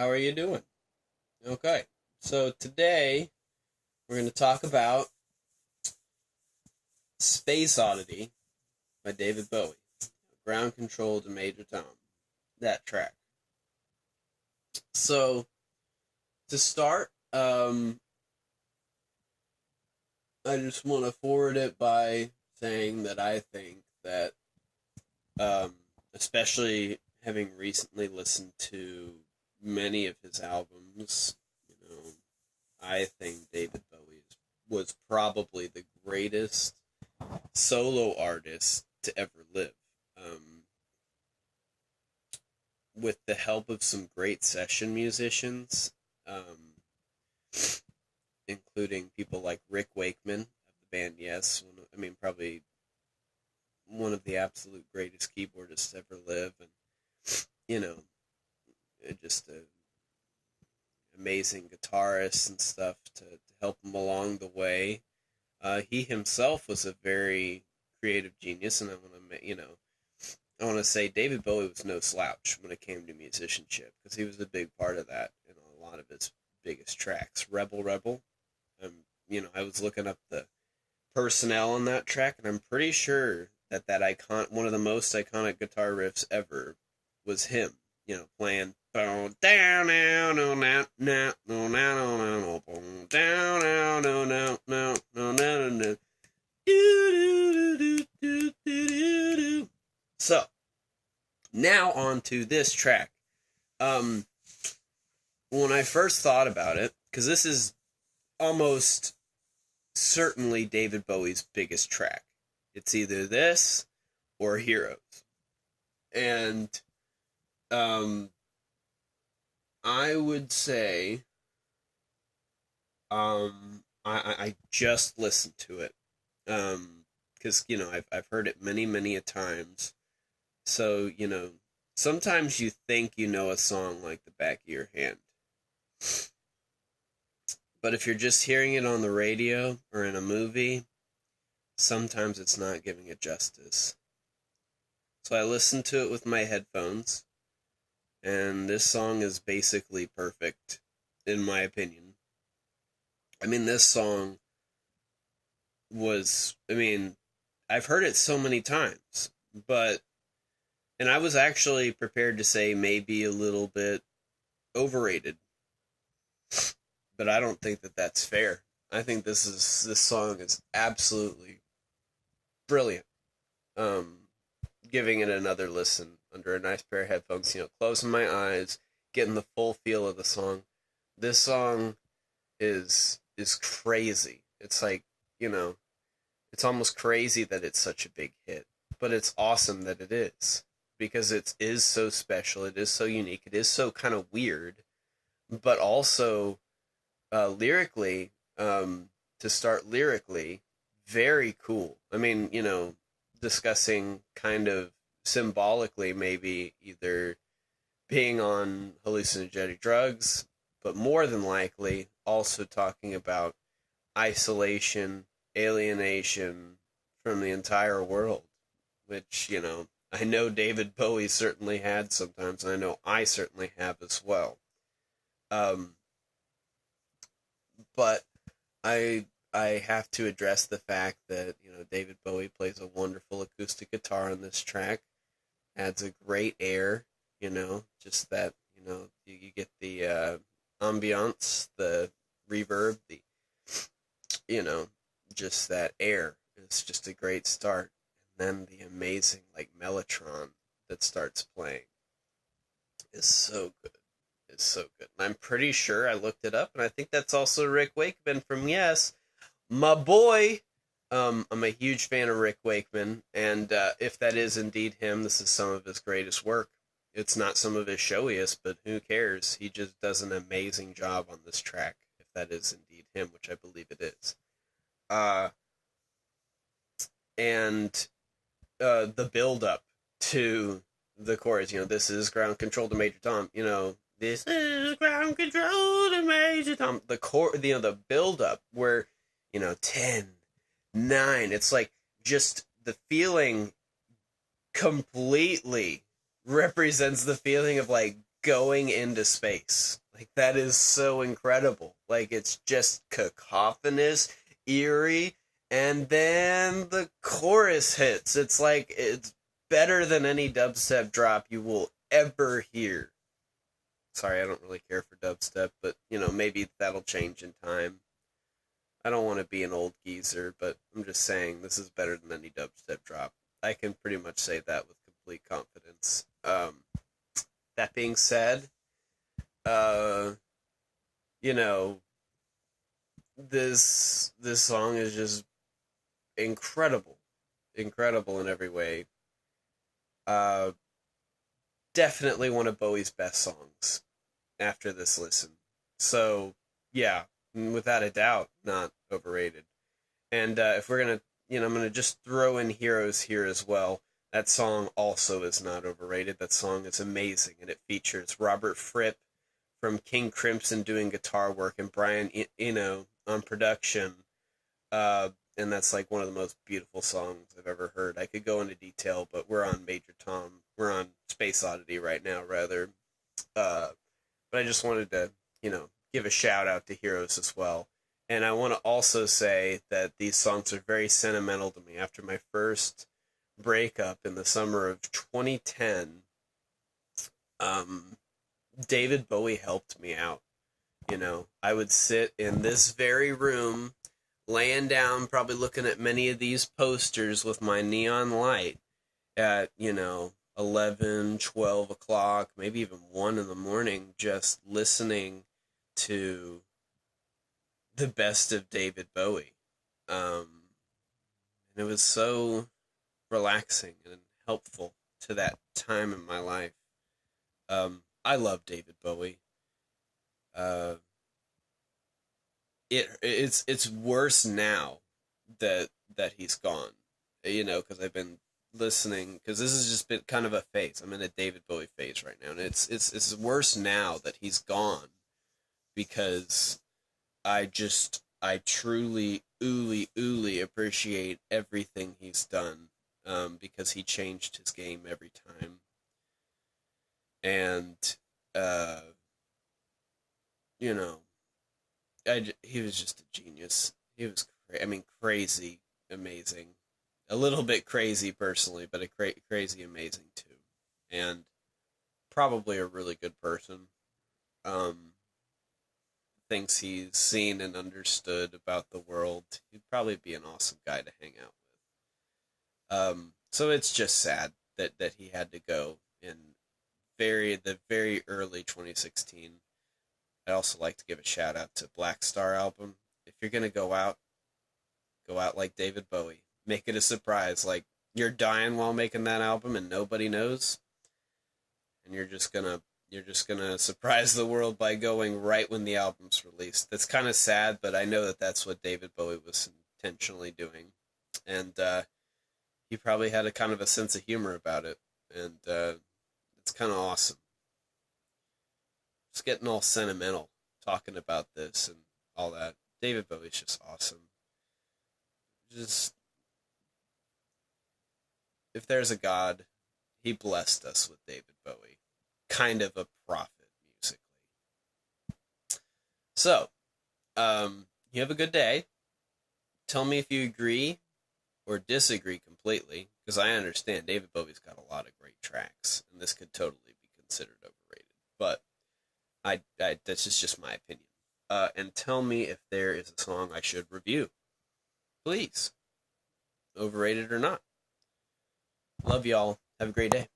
How are you doing? Okay, so today we're going to talk about Space Oddity by David Bowie. Ground Control to Major Tom. That track. So, to start, I just want to forward it by saying that I think that, especially having recently listened to many of his albums, I think David Bowie was probably the greatest solo artist to ever live. With the help of some great session musicians, including people like Rick Wakeman of the band Yes. Probably one of the absolute greatest keyboardists to ever live, and just a amazing guitarist and stuff to help him along the way. He himself was a very creative genius, and I want to say David Bowie was no slouch when it came to musicianship, because he was a big part of that in a lot of his biggest tracks. Rebel Rebel. I was looking up the personnel on that track, and I'm pretty sure that one of the most iconic guitar riffs ever was him. Playing down down down down down down down. So, now on to this track. When I first thought about it, because this is almost certainly David Bowie's biggest track. It's either this or Heroes. And I would say I just listened to it. Because, I've heard it many, many a times. So, sometimes you think you know a song like the back of your hand. But if you're just hearing it on the radio or in a movie, sometimes it's not giving it justice. So I listened to it with my headphones, and this song is basically perfect, in my opinion. This song was, I've heard it so many times, and I was actually prepared to say maybe a little bit overrated. But I don't think that that's fair. I think this song is absolutely brilliant. Giving it another listen under a nice pair of headphones, closing my eyes, getting the full feel of the song. This song is crazy. It's like, it's almost crazy that it's such a big hit, but it's awesome that it is, because it is so special, it is so unique, it is so kind of weird, but also lyrically, to start lyrically, very cool. Discussing kind of symbolically maybe either being on hallucinogenic drugs, but more than likely also talking about isolation, alienation from the entire world, which, I know David Bowie certainly had sometimes, and I know I certainly have as well. But I have to address the fact that, David Bowie plays a wonderful acoustic guitar on this track, adds a great air, just that, you get the ambiance, the reverb, just that air. It's just a great start. And then the amazing, mellotron that starts playing is so good. It's so good. And I'm pretty sure I looked it up, and I think that's also Rick Wakeman from Yes. My boy! I'm a huge fan of Rick Wakeman, and if that is indeed him, this is some of his greatest work. It's not some of his showiest, but who cares? He just does an amazing job on this track, if that is indeed him, which I believe it is. And the build-up to the chorus, this is ground control to Major Tom, this is ground control to Major Tom. The build-up where, 10, 9, it's like just the feeling completely represents the feeling of going into space. Like, that is so incredible. Like, it's just cacophonous, eerie, and then the chorus hits. It's like, it's better than any dubstep drop you will ever hear. Sorry, I don't really care for dubstep, but, maybe that'll change in time. I don't want to be an old geezer, but I'm just saying this is better than any dubstep drop. I can pretty much say that with complete confidence. That being said, uh, you know, this song is just incredible, incredible in every way. Uh, Definitely one of Bowie's best songs after this listen. So yeah, without a doubt, not overrated. And if we're gonna, I'm gonna just throw in Heroes here as well. That song also is not overrated. That song is amazing, and it features Robert Fripp from King Crimson doing guitar work and Brian Eno on production. And that's like one of the most beautiful songs I've ever heard. I could go into detail, but we're on Major Tom. We're on Space Oddity right now, rather. But I just wanted to, give a shout out to Heroes as well. And I want to also say that these songs are very sentimental to me. After my first breakup in the summer of 2010, David Bowie helped me out. I would sit in this very room, laying down, probably looking at many of these posters with my neon light at, 11, 12 o'clock, maybe even 1 in the morning, just listening to the best of David Bowie. And it was so relaxing and helpful to that time in my life. I love David Bowie. It's worse now that he's gone, because I've been listening, because this has just been kind of a phase. I'm in a David Bowie phase right now, and it's worse now that he's gone, because I truly appreciate everything he's done, because he changed his game every time, and he was just a genius. He was, crazy, amazing. A little bit crazy personally, but crazy amazing too. And probably a really good person. Things he's seen and understood about the world. He'd probably be an awesome guy to hang out with. So it's just sad that he had to go in the very early 2016. I'd also like to give a shout out to Black Star album. If you're gonna go out like David Bowie. Make it a surprise. Like, you're dying while making that album and nobody knows. And you're just gonna surprise the world by going right when the album's released. That's kind of sad, but I know that that's what David Bowie was intentionally doing. And he probably had a kind of a sense of humor about it. And it's kind of awesome. Just getting all sentimental talking about this and all that. David Bowie's just awesome. Just, if there's a God, he blessed us with David Bowie. Kind of a prophet musically. So, you have a good day. Tell me if you agree or disagree completely, because I understand David Bowie's got a lot of great tracks, and this could totally be considered overrated. But that's just my opinion. And tell me if there is a song I should review. Please. Overrated or not. Love y'all. Have a great day.